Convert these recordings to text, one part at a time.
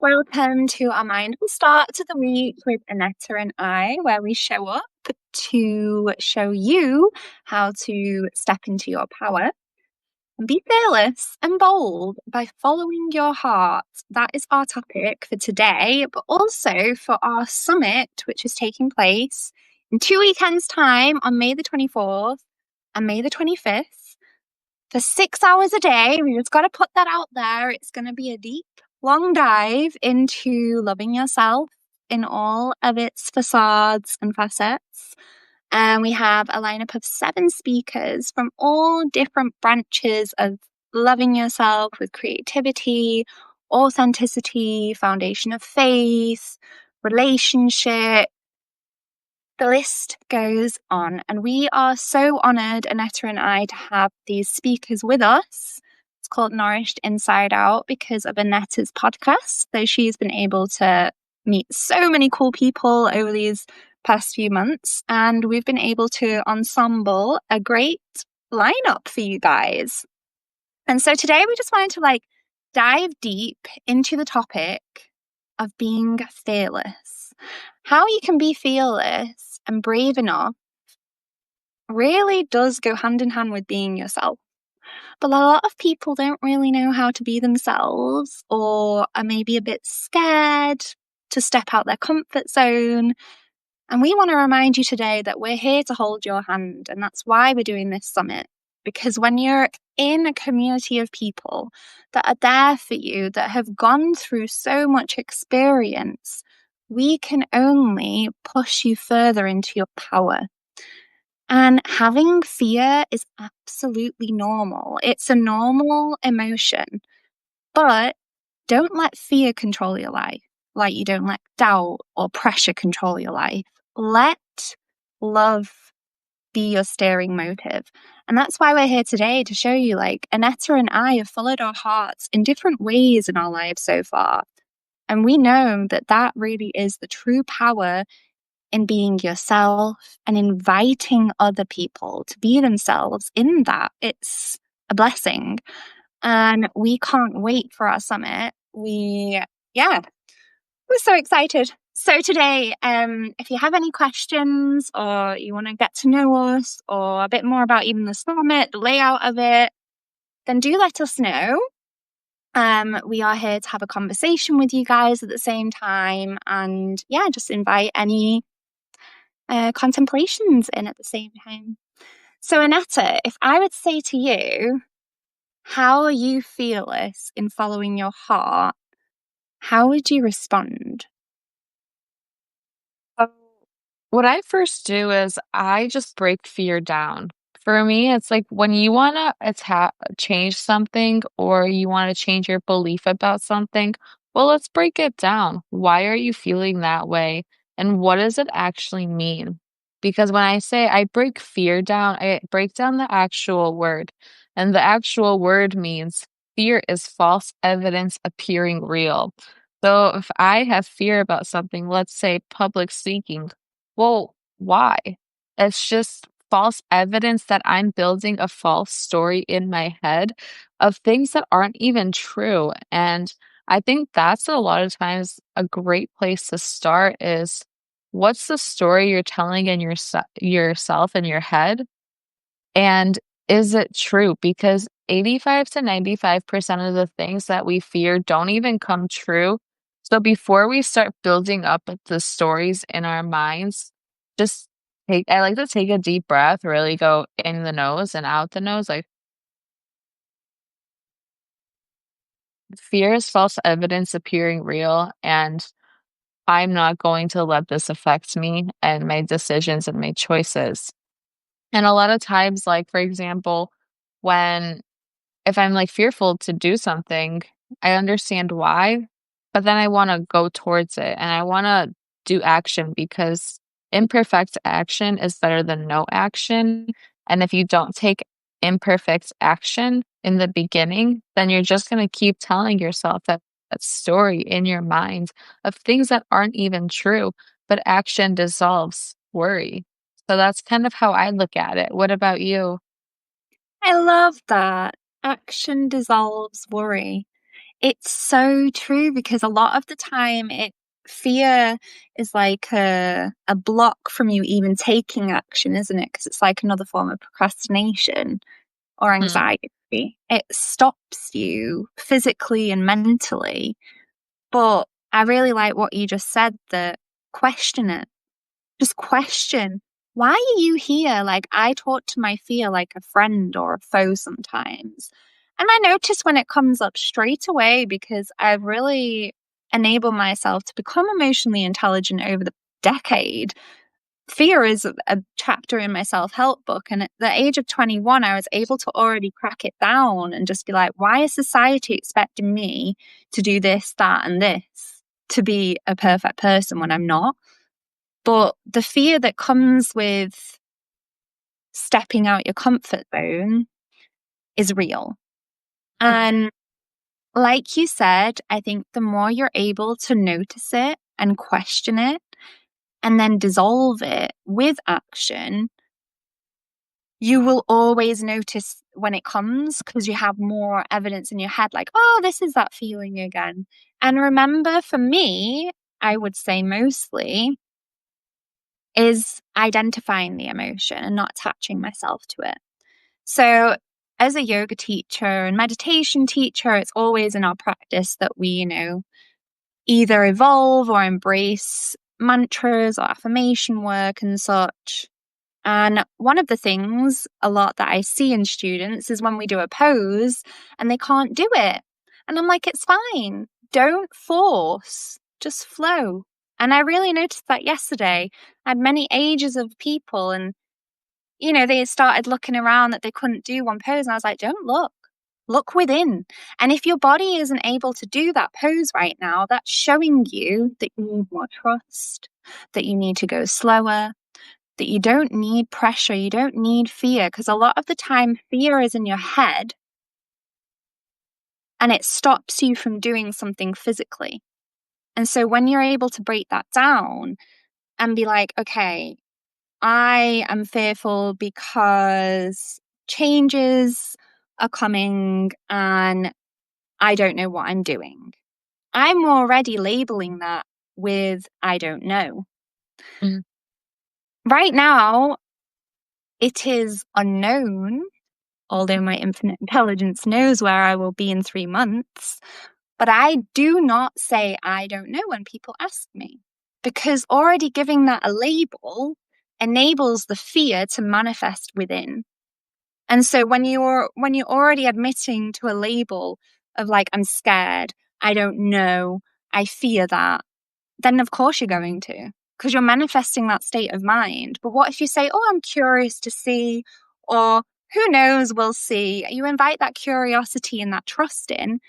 Welcome to our mindful start to the week with Anetta and I, where we show up to show you how to step into your power and be fearless and bold by following your heart. That is our topic for today, but also for our summit, which is taking place in 2 weekends' time on May the 24th and May the 25th. For 6 hours a day, we just got to put that out there. It's going to be a deep, long dive into loving yourself in all of its facades and facets. And we have a lineup of 7 speakers from all different branches of loving yourself with creativity, authenticity, foundation of faith, relationship. The list goes on, and we are so honored, Anetta and I, to have these speakers with us. It's called Nourished Inside Out because of Anetta's podcast. So she's been able to meet so many cool people over these past few months, and we've been able to ensemble a great lineup for you guys. And so today we just wanted to dive deep into the topic of being fearless. How you can be fearless and brave enough really does go hand in hand with being yourself. But a lot of people don't really know how to be themselves, or are maybe a bit scared to step out their comfort zone. And we want to remind you today that we're here to hold your hand, and that's why we're doing this summit. Because when you're in a community of people that are there for you, that have gone through so much experience, we can only push you further into your power. And having fear is absolutely normal. It's a normal emotion, but don't let fear control your life. Like you don't let doubt or pressure control your life. Let love be your steering motive. And that's why we're here today, to show you, Anetta and I have followed our hearts in different ways in our lives so far. And we know that that really is the true power in being yourself and inviting other people to be themselves in that. It's a blessing. And we can't wait for our summit. We're so excited. So today, if you have any questions or you want to get to know us or a bit more about even the summit, the layout of it, then do let us know. We are here to have a conversation with you guys at the same time, and just invite any contemplations in at the same time. So Anetta, if I would say to you, how are you fearless in following your heart? How would you respond? So, what I first do is I just break fear down. For me, it's like when you want to change something or you want to change your belief about something, well, let's break it down. Why are you feeling that way? And what does it actually mean? Because when I say I break fear down, I break down the actual word. And the actual word means fear is false evidence appearing real. So if I have fear about something, let's say public speaking, well, why? It's just false evidence that I'm building a false story in my head of things that aren't even true. And I think that's a lot of times a great place to start is what's the story you're telling in yourself in your head? And is it true? Because 85 to 95% of the things that we fear don't even come true. So before we start building up the stories in our minds, just I like to take a deep breath, really go in the nose and out the nose. Like fear is false evidence appearing real, and I'm not going to let this affect me and my decisions and my choices. And a lot of times, like for example, when if I'm like fearful to do something, I understand why, but then I want to go towards it and I want to do action because imperfect action is better than no action. And if you don't take imperfect action in the beginning, then you're just going to keep telling yourself that story in your mind of things that aren't even true, but action dissolves worry. So that's kind of how I look at it. What about you? I love that. Action dissolves worry. It's so true because a lot of the time fear is like a block from you even taking action, isn't it? Because it's like another form of procrastination or Mm, anxiety. It stops you physically and mentally. But I really like what you just said, that question it. Just question. Why are you here? Like, I talk to my fear like a friend or a foe sometimes. And I notice when it comes up straight away because I've really enabled myself to become emotionally intelligent over the decade. Fear is a chapter in my self help book. And at the age of 21, I was able to already crack it down and just be like, why is society expecting me to do this, that, and this to be a perfect person when I'm not? But the fear that comes with stepping out your comfort zone is real. And like you said, I think the more you're able to notice it and question it and then dissolve it with action, you will always notice when it comes because you have more evidence in your head, like, oh, this is that feeling again. And remember, for me, I would say mostly is identifying the emotion and not attaching myself to it. So, as a yoga teacher and meditation teacher, it's always in our practice that we, either evolve or embrace mantras or affirmation work and such. And one of the things a lot that I see in students is when we do a pose and they can't do it. And I'm like, it's fine. Don't force, just flow. And I really noticed that yesterday. I had many ages of people and they started looking around that they couldn't do one pose. And I was like, don't look, look within. And if your body isn't able to do that pose right now, that's showing you that you need more trust, that you need to go slower, that you don't need pressure, you don't need fear. Because a lot of the time, fear is in your head and it stops you from doing something physically. And so when you're able to break that down and be like, okay, I am fearful because changes are coming and I don't know what I'm doing. I'm already labeling that with I don't know. mm, Right now, it is unknown, although my infinite intelligence knows where I will be in 3 months. But I do not say I don't know when people ask me because already giving that a label enables the fear to manifest within. And so when you're already admitting to a label of like I'm scared, I don't know, I fear that, then of course you're going to because you're manifesting that state of mind. But what if you say, "Oh, I'm curious to see," or "Who knows, we'll see." You invite that curiosity and that trust in,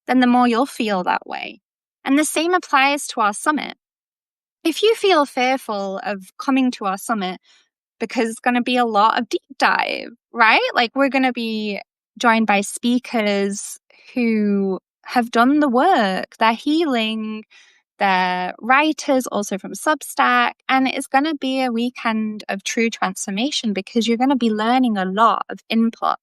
then the more you'll feel that way. And the same applies to our summit. If you feel fearful of coming to our summit because it's going to be a lot of deep dive, right? Like we're going to be joined by speakers who have done the work, they're healing, they're writers also from Substack, and it's going to be a weekend of true transformation because you're going to be learning a lot of input.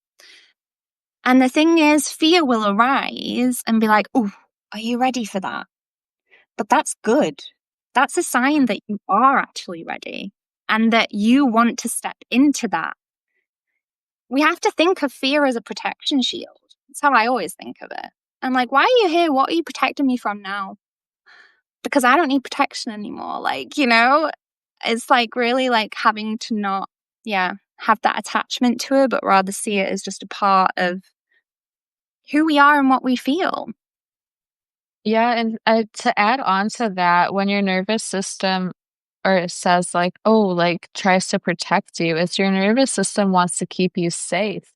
And the thing is, fear will arise and be like, oh, are you ready for that? But that's good. That's a sign that you are actually ready and that you want to step into that. We have to think of fear as a protection shield. That's how I always think of it. I'm like, why are you here? What are you protecting me from now? Because I don't need protection anymore. Like, it's like really like having to not, yeah, have that attachment to it, but rather see it as just a part of who we are and what we feel. Yeah, and, to add on to that, when your nervous system or it says like, "Oh," like, tries to protect you, it's your nervous system wants to keep you safe.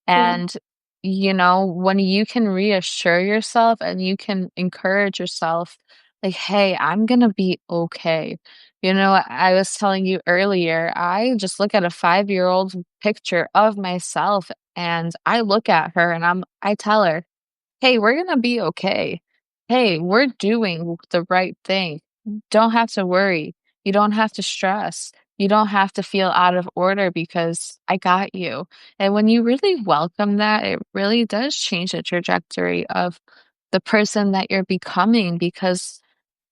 Yeah. And, when you can reassure yourself and you can encourage yourself, like, "Hey, I'm gonna be okay." I was telling you earlier, I just look at a 5-year-old picture of myself, and I look at her and I tell her, "Hey, we're gonna be okay. Hey, we're doing the right thing. Don't have to worry. You don't have to stress. You don't have to feel out of order because I got you." And when you really welcome that, it really does change the trajectory of the person that you're becoming because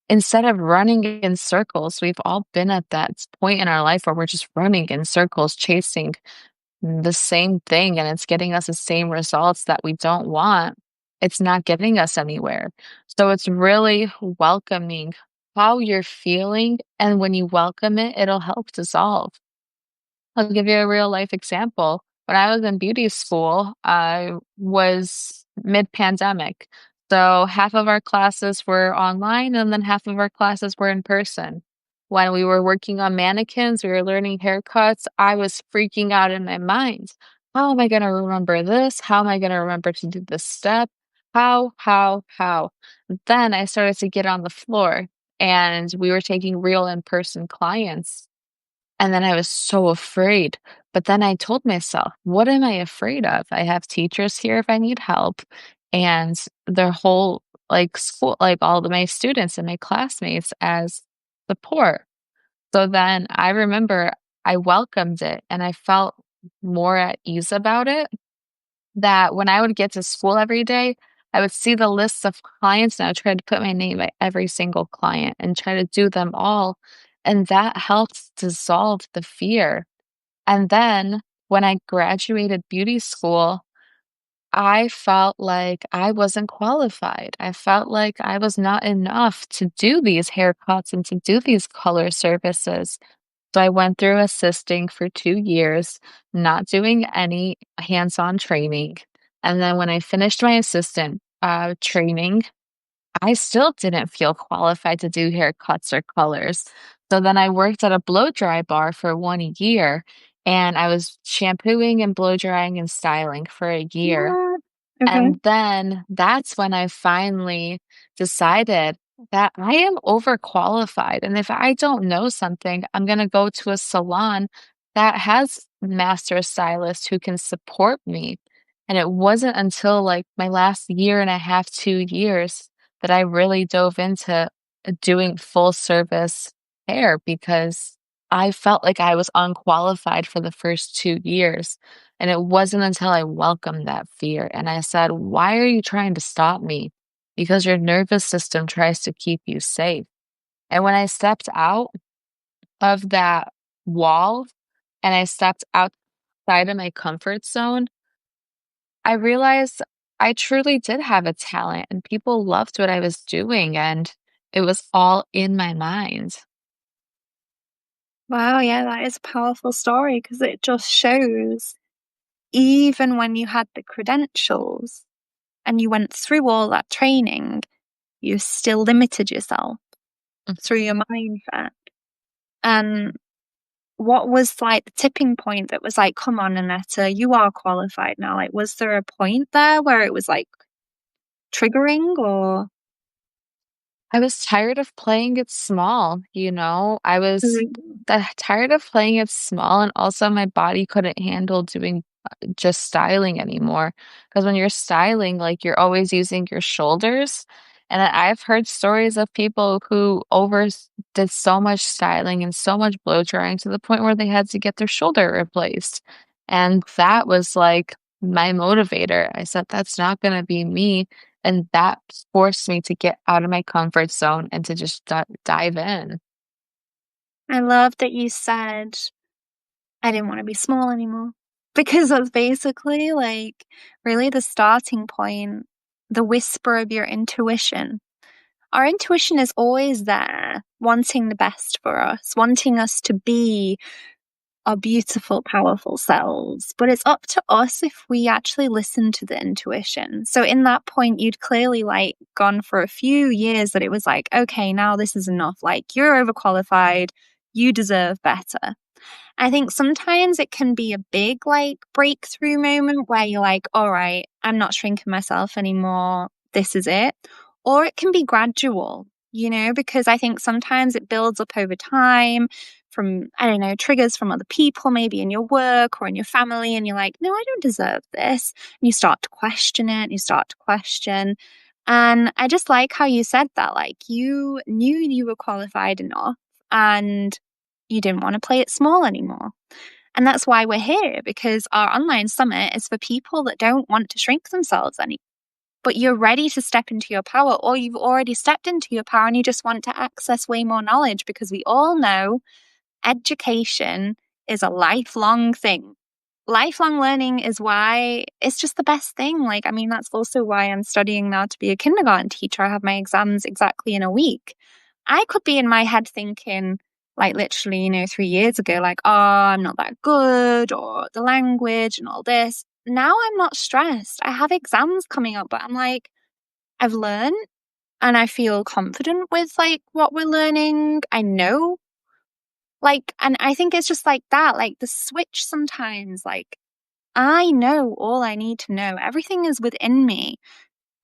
instead of running in circles, we've all been at that point in our life where we're just running in circles, chasing the same thing, and it's getting us the same results that we don't want. It's not getting us anywhere. So it's really welcoming how you're feeling, and when you welcome it, it'll help dissolve. I'll give you a real life example. When I was in beauty school, I was mid-pandemic. So half of our classes were online and then half of our classes were in person. When we were working on mannequins, we were learning haircuts, I was freaking out in my mind. How am I going to remember this? How am I going to remember to do this step? How? Then I started to get on the floor and we were taking real in-person clients and then I was so afraid. But then I told myself, what am I afraid of? I have teachers here if I need help. And their whole like school, like all of my students and my classmates as support. So then I remember I welcomed it and I felt more at ease about it that when I would get to school every day, I would see the lists of clients and I would try to put my name by every single client and try to do them all. And that helped dissolve the fear. And then when I graduated beauty school, I felt like I wasn't qualified. I felt like I was not enough to do these haircuts and to do these color services. So I went through assisting for 2 years, not doing any hands-on training, and then when I finished my assistant, training, I still didn't feel qualified to do haircuts or colors. So then I worked at a blow dry bar for 1 year, and I was shampooing and blow drying and styling for a year. What? Okay. And then that's when I finally decided that I am overqualified. And if I don't know something, I'm going to go to a salon that has master stylists who can support me. And it wasn't until like my last year and a half, 2 years that I really dove into doing full service hair because I felt like I was unqualified for the first 2 years. And it wasn't until I welcomed that fear and I said, why are you trying to stop me? Because your nervous system tries to keep you safe. And when I stepped out of that wall and I stepped outside of my comfort zone, I realized I truly did have a talent and people loved what I was doing. And it was all in my mind. Wow, yeah, that is a powerful story because it just shows even when you had the credentials and you went through all that training, you still limited yourself through your mindset. And what was like the tipping point that was like, come on, Annetta, you are qualified now? Like, was there a point there where it was like triggering or? I was tired of playing it small, you know? I was Mhm. tired of playing it small, and also my body couldn't handle doing just styling anymore. Because when you're styling, like you're always using your shoulders. And I've heard stories of people who did so much styling and so much blow drying to the point where they had to get their shoulder replaced. And that was like my motivator. I said, that's not going to be me. And that forced me to get out of my comfort zone and to just dive in. I love that you said, I didn't want to be small anymore. Because that's basically like really the starting point, the whisper of your intuition. Our intuition is always there, wanting the best for us, wanting us to be our beautiful, powerful selves. But it's up to us if we actually listen to the intuition. So, in that point, you'd clearly like gone for a few years that it was like, okay, now this is enough. Like, you're overqualified, you deserve better. I think sometimes it can be a big like breakthrough moment where you're like, all right, I'm not shrinking myself anymore. This is it. Or it can be gradual, because I think sometimes it builds up over time from, I don't know, triggers from other people, maybe in your work or in your family. And you're like, no, I don't deserve this. And you start to question it and you start to question. And I just like how you said that, like you knew you were qualified enough and you didn't want to play it small anymore. And that's why we're here, because our online summit is for people that don't want to shrink themselves anymore. but you're ready to step into your power, or you've already stepped into your power and you just want to access way more knowledge, because we all know education is a lifelong thing. Lifelong learning is why it's just the best thing. Like, I mean, that's also why I'm studying now to be a kindergarten teacher. I have my exams exactly in a week. I could be in my head thinking, like, literally, 3 years ago, like, oh, I'm not that good, or the language and all this. Now I'm not stressed. I have exams coming up, but I'm like, I've learned and I feel confident with like what we're learning. I know, like, and I think it's just like that, like the switch sometimes, like, I know all I need to know. Everything is within me.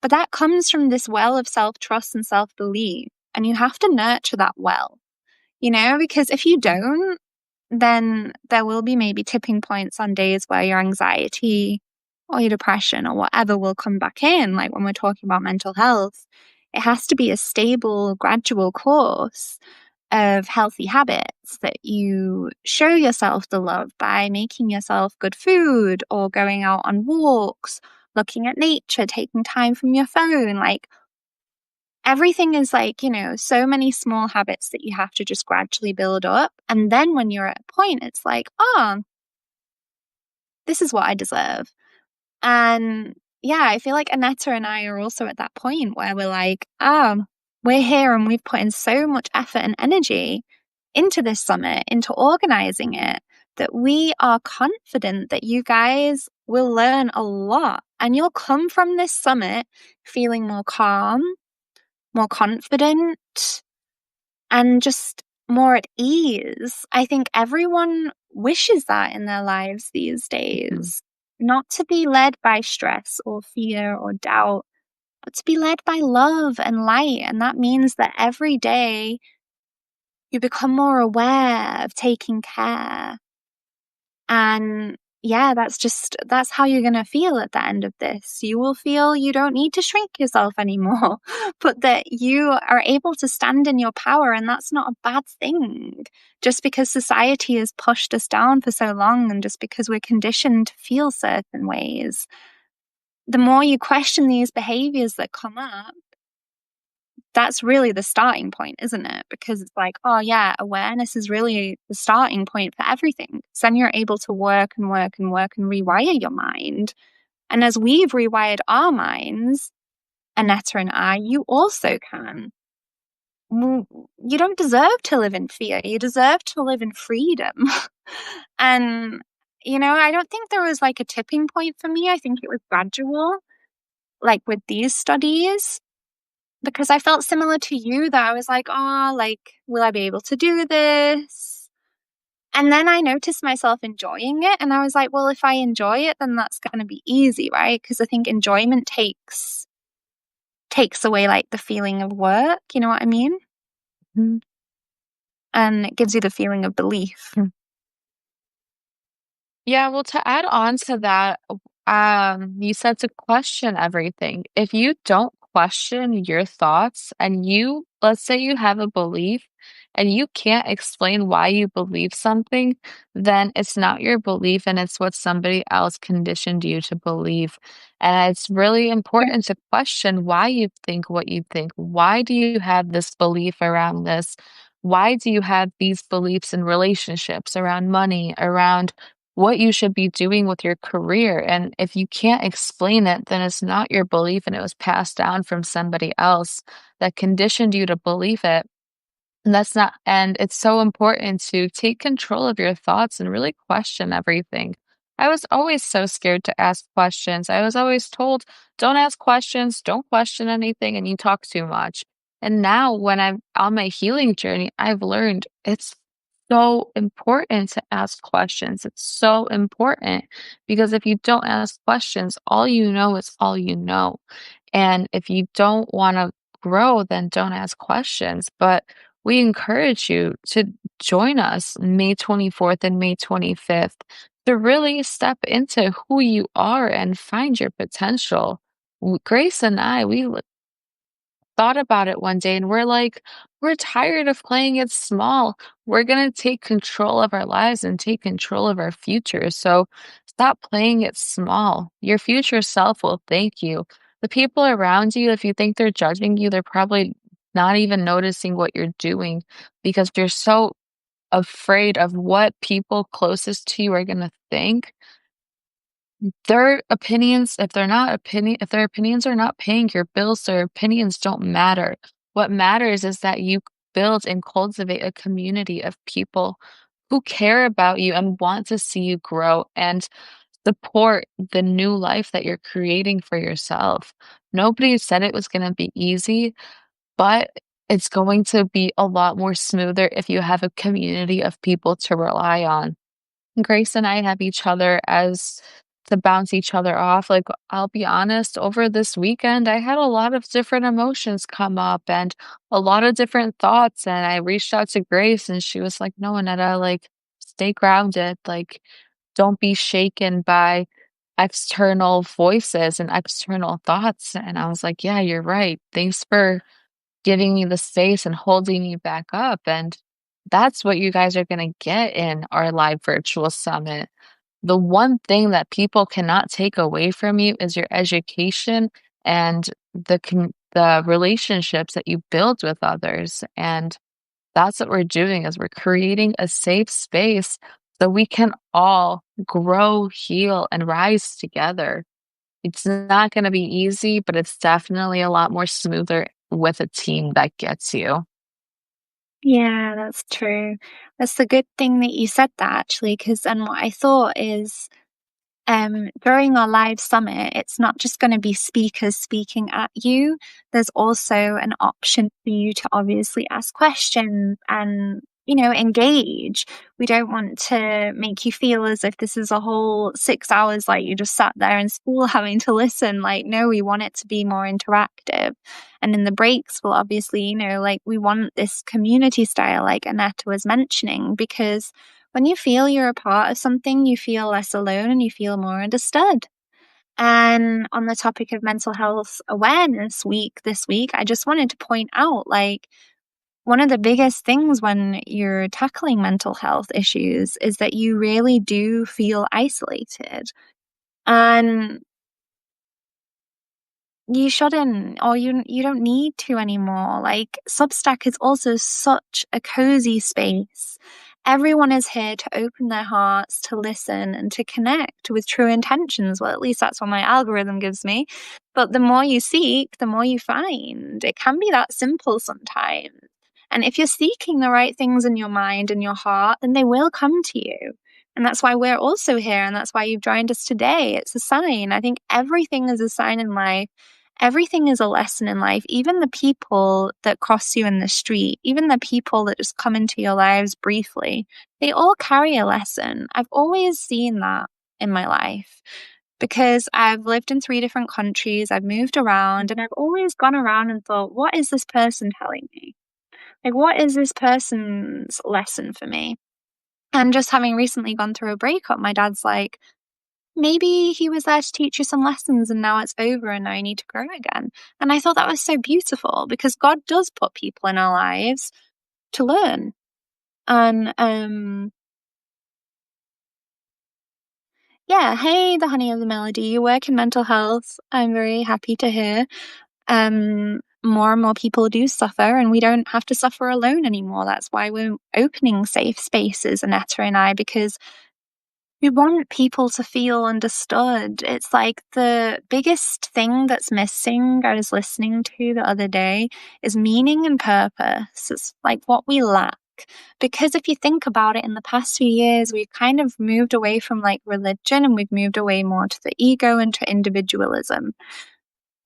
But that comes from this well of self trust and self belief. And you have to nurture that well, because if you don't, then there will be maybe tipping points on days where your anxiety or your depression or whatever will come back in. Like when we're talking about mental health, it has to be a stable, gradual course of healthy habits that you show yourself the love by making yourself good food or going out on walks, looking at nature, taking time from your phone. Like everything is like, so many small habits that you have to just gradually build up. And then when you're at a point, it's like, oh, this is what I deserve. And yeah, I feel like Anetta and I are also at that point where we're like, we're here and we've put in so much effort and energy into this summit, into organizing it, that we are confident that you guys will learn a lot and you'll come from this summit feeling more calm, more confident, and just more at ease. I think everyone wishes that in their lives these Mhm. days, not to be led by stress or fear or doubt, but to be led by love and light. And that means that every day you become more aware of taking care. And yeah, that's how you're going to feel at the end of this. You will feel you don't need to shrink yourself anymore, but that you are able to stand in your power. And that's not a bad thing. Just because society has pushed us down for so long, and just because we're conditioned to feel certain ways, the more you question these behaviors that come up, that's really the starting point, isn't it? Because it's like, oh yeah, awareness is really the starting point for everything. So then you're able to work and work and work and rewire your mind. And as we've rewired our minds, Anetta and I, you also can. You don't deserve to live in fear. You deserve to live in freedom. And, I don't think there was like a tipping point for me. I think it was gradual, like with these studies. Because I felt similar to you, that I was like, "Oh, like, will I be able to do this?" And then I noticed myself enjoying it, and I was like, "Well, if I enjoy it, then that's gonna be easy, right?" Because I think enjoyment takes away, like, the feeling of work, you know what I mean? Mhm. And it gives you the feeling of belief. Yeah, well, to add on to that, you said to question everything. If you don't question your thoughts and let's say you have a belief and you can't explain why you believe something, then it's not your belief and it's what somebody else conditioned you to believe. And it's really Yeah. important to question why you think what you think. Why do you have this belief around this? Why do you have these beliefs in relationships, around money, around what you should be doing with your career? And if you can't explain it, then it's not your belief and it was passed down from somebody else that conditioned you to believe it. And that's not, and it's so important to take control of your thoughts and really question everything. I was always so scared to ask questions. I was always told, don't ask questions, don't question anything, and you talk too much. And now, when I'm on my healing journey, I've learned it's so important to ask questions. It's so important because if you don't ask questions, all you know is all you know. And if you don't want to grow, then don't ask questions. But we encourage you to join us May 24th and May 25th to really step into who you are and find your potential. Grace and I, thought about it one day and we're like, we're tired of playing it small. We're going to take control of our lives and take control of our future. So stop playing it small. Your future self will thank you. the people around you, if you think they're judging you, they're probably not even noticing what you're doing because you're so afraid of what people closest to you are gonna think. Their opinions, if their opinions are not paying your bills, their opinions don't matter. What matters is that you build and cultivate a community of people who care about you and want to see you grow and support the new life that you're creating for yourself. Nobody said it was gonna be easy, but it's going to be a lot more smoother if you have a community of people to rely on. Grace and I have each other as to bounce each other off. Like, I'll be honest, over this weekend, I had a lot of different emotions come up and a lot of different thoughts. And I reached out to Grace and she was like, no, Anetta, like, stay grounded. Like, don't be shaken by external voices and external thoughts. And I was like, yeah, you're right. Thanks for giving me the space and holding me back up. And that's what you guys are going to get in our live virtual summit. The one thing that people cannot take away from you is your education and the relationships that you build with others. And that's what we're doing is we're creating a safe space so we can all grow, heal, and rise together. It's not gonna be easy, but it's definitely a lot more smoother with a team that gets you. Yeah, that's true. That's the good thing that you said that actually, because then what I thought is during our live summit, it's not just going to be speakers speaking at you. There's also an option for you to obviously ask questions and, engage. We don't want to make you feel as if this is a whole 6 hours, like you just sat there in school having to listen. Like, no, we want it to be more interactive. And in the breaks, we'll obviously, like we want this community style, like Annette was mentioning, because when you feel you're a part of something, you feel less alone and you feel more understood. And on the topic of mental health awareness week this week, I just wanted to point out like one of the biggest things when you're tackling mental health issues is that you really do feel isolated. And you shouldn't, or you don't need to anymore. Like Substack is also such a cozy space. Everyone is here to open their hearts, to listen, and to connect with true intentions. Well, at least that's what my algorithm gives me. But the more you seek, the more you find. It can be that simple sometimes. And if you're seeking the right things in your mind and your heart, then they will come to you. And that's why we're also here. And that's why you've joined us today. It's a sign. I think everything is a sign in life. Everything is a lesson in life, even the people that cross you in the street, even the people that just come into your lives briefly, they all carry a lesson. I've always seen that in my life because I've lived in 3 different countries, I've moved around, and I've always gone around and thought, what is this person telling me? Like, what is this person's lesson for me? And just having recently gone through a breakup, my dad's like, maybe he was there to teach you some lessons and now it's over and now you need to grow again. And I thought that was so beautiful because God does put people in our lives to learn. And yeah, hey, the honey of the melody, you work in mental health. I'm very happy to hear. More and more people do suffer and we don't have to suffer alone anymore. That's why we're opening safe spaces, Annetta and I, because we want people to feel understood. It's like the biggest thing that's missing, I was listening to the other day, is meaning and purpose. It's like what we lack. Because if you think about it, in the past few years, we've kind of moved away from like religion and we've moved away more to the ego and to individualism,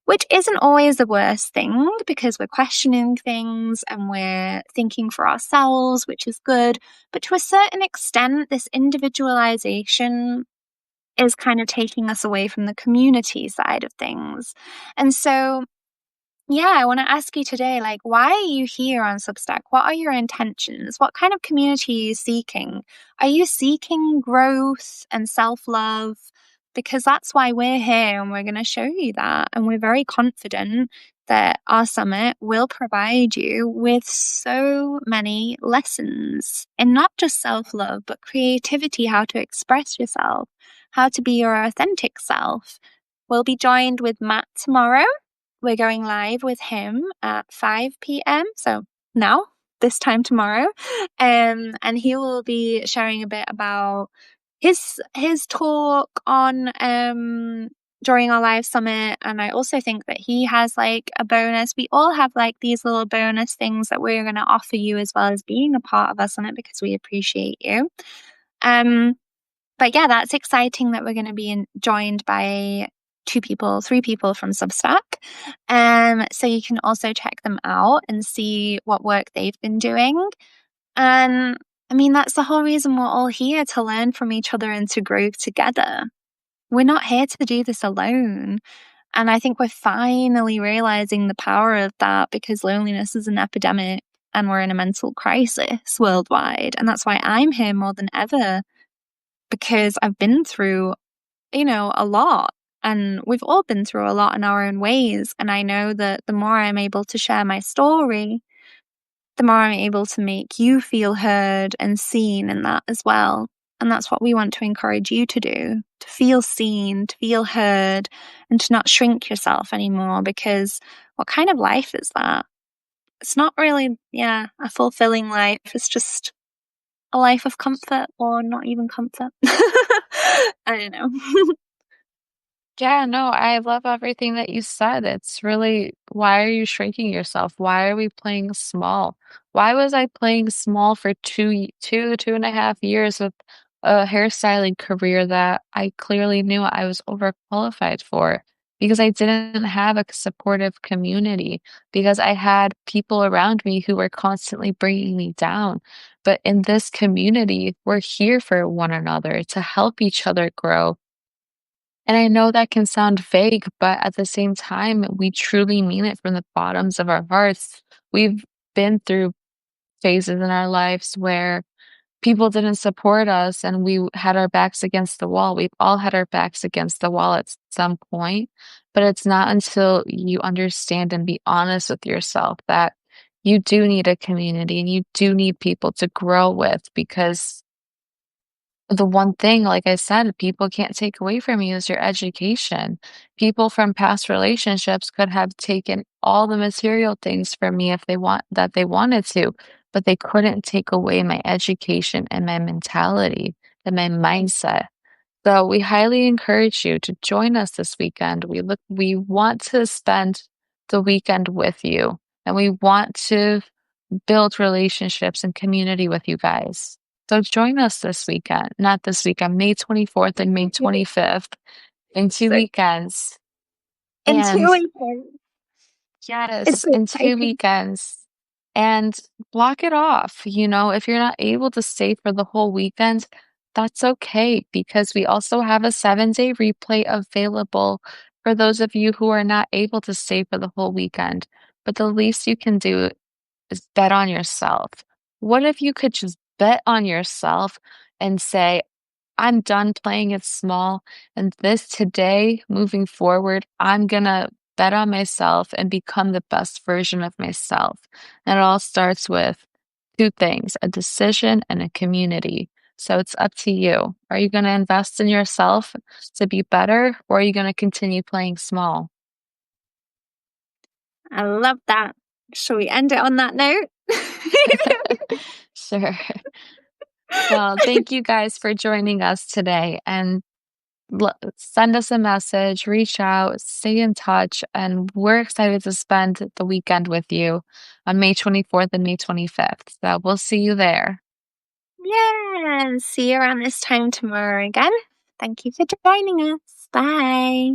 which isn't always the worst thing because we're questioning things and we're thinking for ourselves, which is good. But to a certain extent, this individualization is kind of taking us away from the community side of things. And so, yeah, I want to ask you today, like, why are you here on Substack? What are your intentions? What kind of community are you seeking? Are you seeking growth and self-love? Because that's why we're here and we're going to show you that. And we're very confident that our summit will provide you with so many lessons and not just self-love, but creativity, how to express yourself, how to be your authentic self, We'll be joined with Matt tomorrow. We're going live with him at 5 p.m. So now, this time tomorrow. And he will be sharing a bit about his talk on during our live summit. And I also think that he has like a bonus. We all have like these little bonus things that we're going to offer you as well as being a part of our summit because we appreciate you. But yeah, that's exciting that we're going to be joined by 3 people from Substack. So you can also check them out and see what work they've been doing. And I mean, that's the whole reason we're all here, to learn from each other and to grow together. We're not here to do this alone. And I think we're finally realizing the power of that, because loneliness is an epidemic and we're in a mental crisis worldwide. And that's why I'm here more than ever, because I've been through, a lot. And we've all been through a lot in our own ways. And I know that the more I'm able to share my story, the more I'm able to make you feel heard and seen in that as well. And that's what we want to encourage you to do, to feel seen, to feel heard, and to not shrink yourself anymore. Because what kind of life is that? It's not really, a fulfilling life. It's just a life of comfort, or not even comfort. I don't know. Yeah, no, I love everything that you said. It's really, why are you shrinking yourself? Why are we playing small? Why was I playing small for 2.5 years with a hairstyling career that I clearly knew I was overqualified for? Because I didn't have a supportive community, because I had people around me who were constantly bringing me down. But in this community, we're here for one another to help each other grow. And I know that can sound vague, but at the same time, we truly mean it from the bottoms of our hearts. We've been through phases in our lives where people didn't support us and we had our backs against the wall. We've all had our backs against the wall at some point, but it's not until you understand and be honest with yourself that you do need a community and you do need people to grow with, because the one thing, like I said, people can't take away from you is your education. People from past relationships could have taken all the material things from me if they wanted to, but they couldn't take away my education and my mentality and my mindset. So we highly encourage you to join us this weekend. We want to spend the weekend with you, and we want to build relationships and community with you guys. So join us this weekend, not this weekend, May 24th and May 25th, in two So, weekends. in And 2 weekends, it's yes, so in two exciting. weekends. And block it off. If you're not able to stay for the whole weekend, that's okay, because we also have a 7-day replay available for those of you who are not able to stay for the whole weekend. But the least you can do is bet on yourself. What if you could just bet on yourself and say, I'm done playing it small, and this today, moving forward, I'm gonna bet on myself and become the best version of myself. And it all starts with two things: a decision and a community. So it's up to you. Are you gonna invest in yourself to be better, or are you gonna continue playing small? I love that. Shall we end it on that note? Sure. Well, thank you guys for joining us today, and send us a message, reach out, stay in touch, and we're excited to spend the weekend with you on May 24th and May 25th. So we'll see you there. Yeah, and see you around this time tomorrow again. Thank you for joining us. Bye.